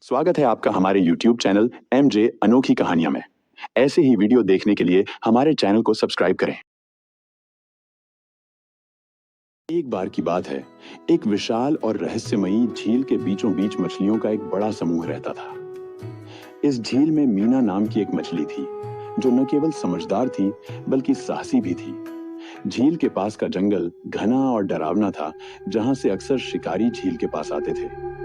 स्वागत है आपका हमारे YouTube चैनल MJ अनोखी कहानियां में। ऐसे ही वीडियो देखने के लिए हमारे चैनल को सब्सक्राइब करें। एक बार की बात है, एक विशाल और रहस्यमयी झील के बीचों बीच मछलियों का एक बड़ा समूह रहता था। इस झील में मीना नाम की एक मछली थी, जो न केवल समझदार थी बल्कि साहसी भी थी। झील के पास का जंगल घना और डरावना था, जहां से अक्सर शिकारी झील के पास आते थे।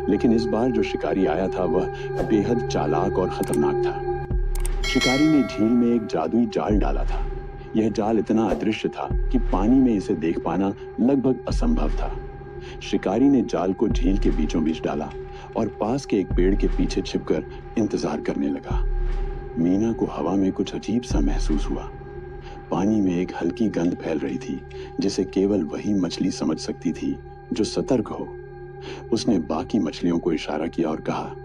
लेकिन इस बार जो शिकारी आया था वह बेहद चालाक और खतरनाक था। शिकारी ने झील में एक जादुई जाल डाला था। यह जाल इतना अदृश्य था कि पानी में इसे देख पाना लगभग असंभव था। शिकारी ने जाल को झील के बीचों बीच डाला और पास के एक पेड़ के पीछे छिपकर इंतजार करने लगा। मीना को हवा में कुछ अजीब सा महसूस हुआ। पानी में एक हल्की गंध फैल रही थी, जिसे केवल वही मछली समझ सकती थी जो सतर्क हो। उसने बाकी मछलियों को इशारा किया और कहा,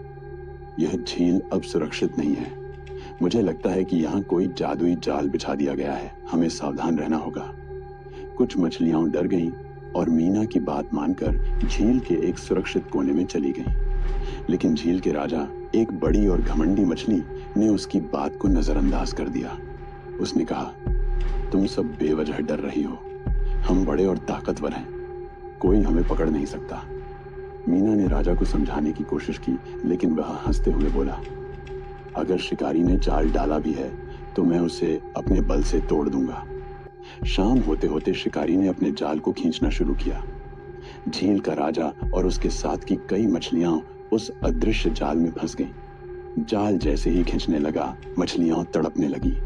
यह झील अब सुरक्षित नहीं है। मुझे लगता है कि यहाँ कोई जादुई जाल बिछा दिया गया है। हमें सावधान रहना होगा। कुछ मछलियां डर गईं और मीना की बात मानकर झील के एक सुरक्षित कोने में चली गईं। लेकिन झील के राजा, एक बड़ी और घमंडी मछली, ने उसकी बात को नजरअंदाज कर दिया। उसने कहा, तुम सब बेवजह डर रही हो। हम बड़े और ताकतवर हैं, कोई हमें पकड़ नहीं सकता। मीना ने राजा को समझाने की कोशिश की, लेकिन वह हंसते हुए बोला, अगर शिकारी ने जाल डाला भी है तो मैं उसे अपने बल से तोड़ दूंगा। शाम होते होते शिकारी ने अपने जाल को खींचना शुरू किया। झील का राजा और उसके साथ की कई मछलियां उस अदृश्य जाल में फंस गईं। जाल जैसे ही खींचने लगा, मछलियां तड़पने लगी।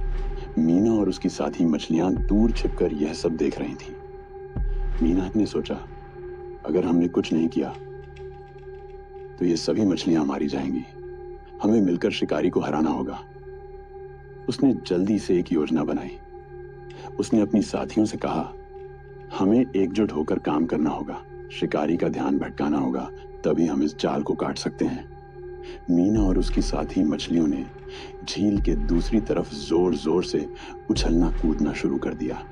मीना और उसकी साथी मछलियां दूर छिपकर यह सब देख रही थीं। मीना ने सोचा, अगर हमने कुछ नहीं किया तो ये सभी मछलियां मारी जाएंगी। हमें मिलकर शिकारी को हराना होगा। उसने जल्दी से एक योजना बनाई। उसने अपनी साथियों से कहा, हमें एकजुट होकर काम करना होगा। शिकारी का ध्यान भटकाना होगा, तभी हम इस जाल को काट सकते हैं। मीना और उसकी साथी मछलियों ने झील के दूसरी तरफ जोर जोर से उछलना कूदना शुरू कर दिया।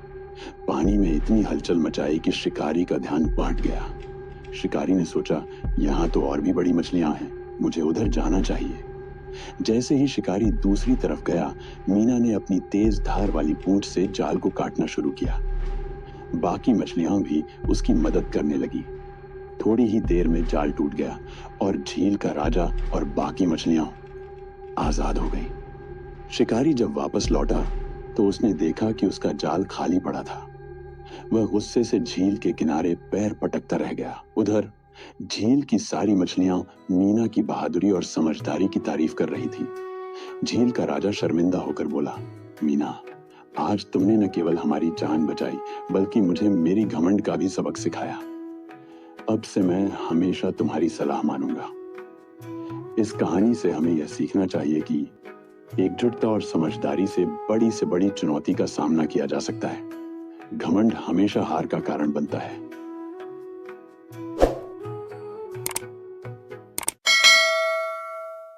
पानी में इतनी हलचल मचाई कि शिकारी का ध्यान भटक गया। शिकारी ने सोचा, यहाँ तो और भी बड़ी मछलियां हैं, मुझे उधर जाना चाहिए। जैसे ही शिकारी दूसरी तरफ गया, मीना ने अपनी तेज धार वाली पूंछ से जाल को काटना शुरू किया। बाकी मछलियां भी उसकी मदद करने लगी। थोड़ी ही देर में जाल टूट गया और झील का राजा और बाकी मछलियां आजाद हो गईं। शिकारी जब वापस लौटा तो उसने देखा कि उसका जाल खाली पड़ा था। वह गुस्से से झील के किनारे पैर पटकता रह गया। उधर झील की सारी मछलियां मीना की बहादुरी और समझदारी की तारीफ कर रही थी। झील का राजा शर्मिंदा होकर बोला, मीना, आज तुमने न केवल हमारी जान बचाई बल्कि मुझे मेरी घमंड का भी सबक सिखाया। अब से मैं हमेशा तुम्हारी सलाह मानूंगा। इस कहानी से हमें यह सीखना चाहिए कि एकजुटता और समझदारी से बड़ी चुनौती का सामना किया जा सकता है। घमंड हमेशा हार का कारण बनता है।